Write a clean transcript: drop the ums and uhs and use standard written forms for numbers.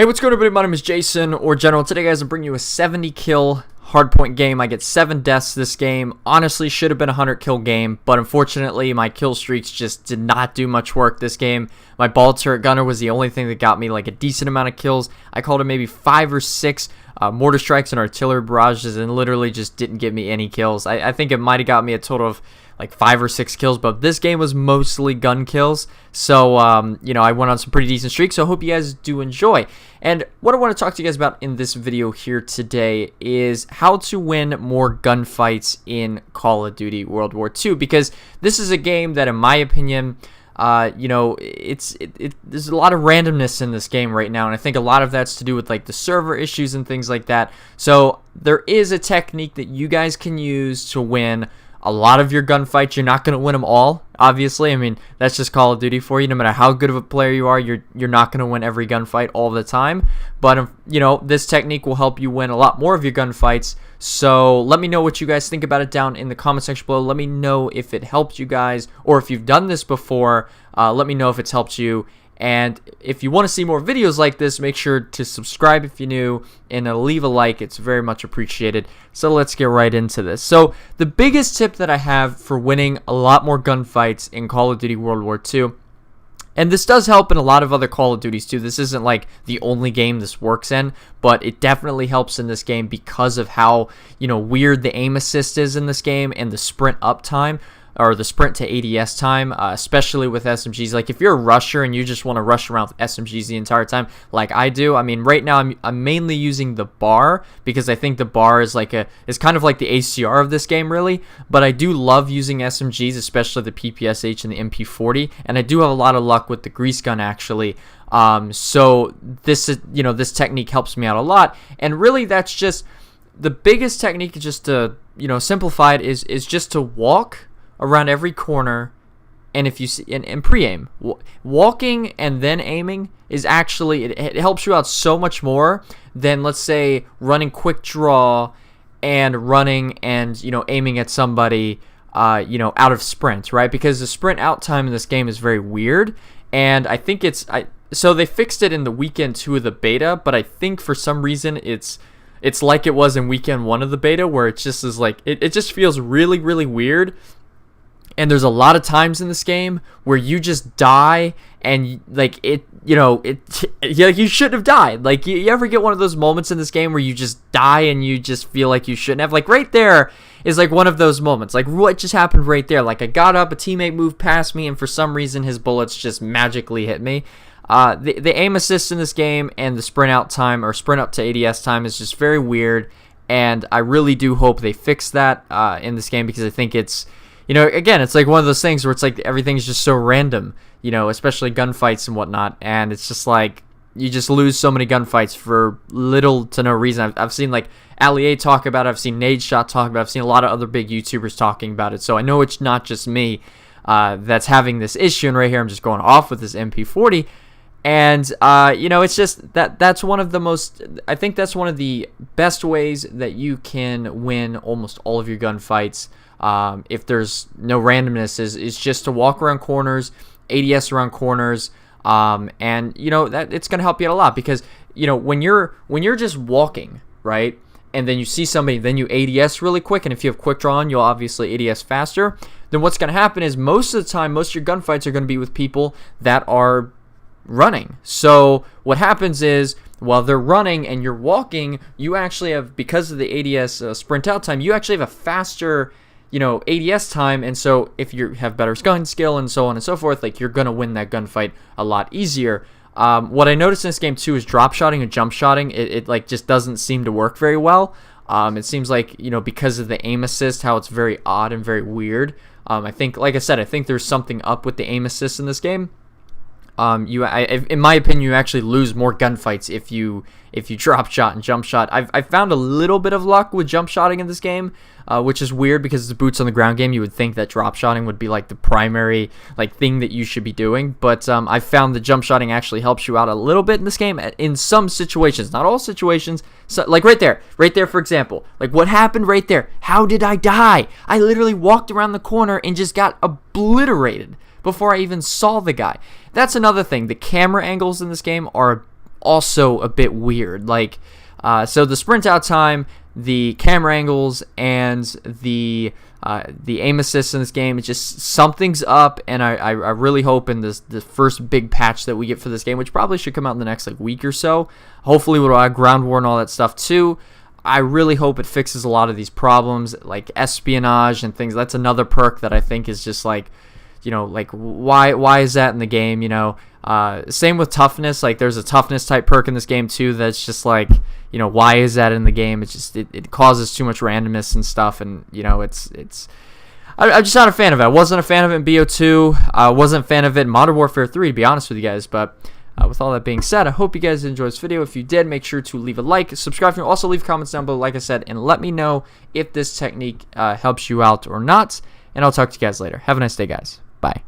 Hey, what's going on, everybody? My name is Jason, or General. Today, guys, I'm bringing you a 70 kill hardpoint game. I get 7 deaths this game. Honestly, should have been a 100 kill game, but unfortunately, my kill streaks just did not do much work this game. My ball turret gunner was the only thing that got me like a decent amount of kills. I called it maybe 5 or 6 mortar strikes and artillery barrages, and literally just didn't get me any kills. I think it might have got me a total of like 5 or 6 kills, but this game was mostly gun kills. So, I went on some pretty decent streaks, so I hope you guys do enjoy. And what I want to talk to you guys about in this video here today is how to win more gunfights in Call of Duty World War II, because this is a game that, in my opinion, there's a lot of randomness in this game right now, and I think a lot of that's to do with like the server issues and things like that. So there is a technique that you guys can use to win a lot of your gunfights. You're not going to win them all, obviously. I mean, that's just Call of Duty for you. No matter how good of a player you are, you're not going to win every gunfight all the time. But, this technique will help you win a lot more of your gunfights. So let me know what you guys think about it down in the comment section below. Let me know if it helped you guys, or if you've done this before, let me know if it's helped you. And if you want to see more videos like this, make sure to subscribe if you're new, and leave a like. It's very much appreciated. So let's get right into this. So the biggest tip that I have for winning a lot more gunfights in Call of Duty World War II, and this does help in a lot of other Call of Duties too. This isn't like the only game this works in, but it definitely helps in this game because of how, weird the aim assist is in this game and the sprint up time, or the sprint to ADS time, especially with SMGs. Like if you're a rusher and you just want to rush around with SMGs the entire time, like I do. I mean, right now I'm mainly using the bar because I think the bar is is kind of like the ACR of this game, really. But I do love using SMGs, especially the PPSH and the MP40, and I do have a lot of luck with the grease gun actually. So this is, this technique helps me out a lot, and really that's just the biggest technique. Just to simplify it is just to walk around every corner, and if you see and pre-aim. Walking and then aiming is actually, it helps you out so much more than, let's say, running quick draw and running and aiming at somebody out of sprint, right? Because the sprint out time in this game is very weird, and I think so they fixed it in the weekend 2 of the beta, but I think for some reason it's like it was in weekend 1 of the beta, where it just is like it just feels really, really weird. And there's a lot of times in this game where you just die, and you shouldn't have died. Like, you ever get one of those moments in this game where you just die and you just feel like you shouldn't have? Like, right there is like one of those moments. Like, what just happened right there? Like, I got up, a teammate moved past me, and for some reason his bullets just magically hit me. The aim assist in this game and the sprint out time, or sprint up to ADS time, is just very weird, and I really do hope they fix that in this game, because I think it's, again, it's like one of those things where it's like everything's just so random, especially gunfights and whatnot, and it's just like you just lose so many gunfights for little to no reason. I've seen like Ali talk about it, I've seen Nadeshot talk about it, I've seen a lot of other big YouTubers talking about it, so I know it's not just me that's having this issue, and right here I'm just going off with this MP40. And it's just that's one of the most, I think that's one of the best ways that you can win almost all of your gunfights, if there's no randomness, is just to walk around corners, ADS around corners, and that it's gonna help you out a lot, because when you're just walking, right, and then you see somebody, then you ADS really quick, and if you have quick draw on, you'll obviously ADS faster. Then what's gonna happen is most of the time, most of your gunfights are gonna be with people that are running. So what happens is, while they're running and you're walking, you actually have, because of the ADS sprint out time, you actually have a faster ADS time, and so if you have better gun skill and so on and so forth, like, you're gonna win that gunfight a lot easier. What I noticed in this game too is drop shotting and jump shotting. It like just doesn't seem to work very well. It seems like because of the aim assist, how it's very odd and very weird. I think, like I said, I think there's something up with the aim assist in this game. In my opinion, you actually lose more gunfights if you drop shot and jump shot. I've found a little bit of luck with jump shotting in this game, which is weird because it's a boots on the ground game. You would think that drop shotting would be like the primary thing that you should be doing, but I found the jump shotting actually helps you out a little bit in this game in some situations, not all situations. So, like right there for example, like what happened right there. How did I die? I literally walked around the corner and just got obliterated before I even saw the guy. That's another thing. The camera angles in this game are also a bit weird. Like, so the sprint out time, the camera angles, and the aim assist in this game, it's just something's up, and I really hope in the first big patch that we get for this game, which probably should come out in the next like week or so, hopefully we'll add ground war and all that stuff too. I really hope it fixes a lot of these problems, like espionage and things. That's another perk that I think is just like, like why is that in the game? Same with toughness. Like there's a toughness type perk in this game too. That's just like, why is that in the game? It's just it causes too much randomness and stuff, and I'm just not a fan of it. I wasn't a fan of it in BO2. I wasn't a fan of it in Modern Warfare 3, to be honest with you guys. But with all that being said, I hope you guys enjoyed this video. If you did, make sure to leave a like, subscribe, and also leave comments down below, like I said, and let me know if this technique helps you out or not. And I'll talk to you guys later. Have a nice day, guys. Bye.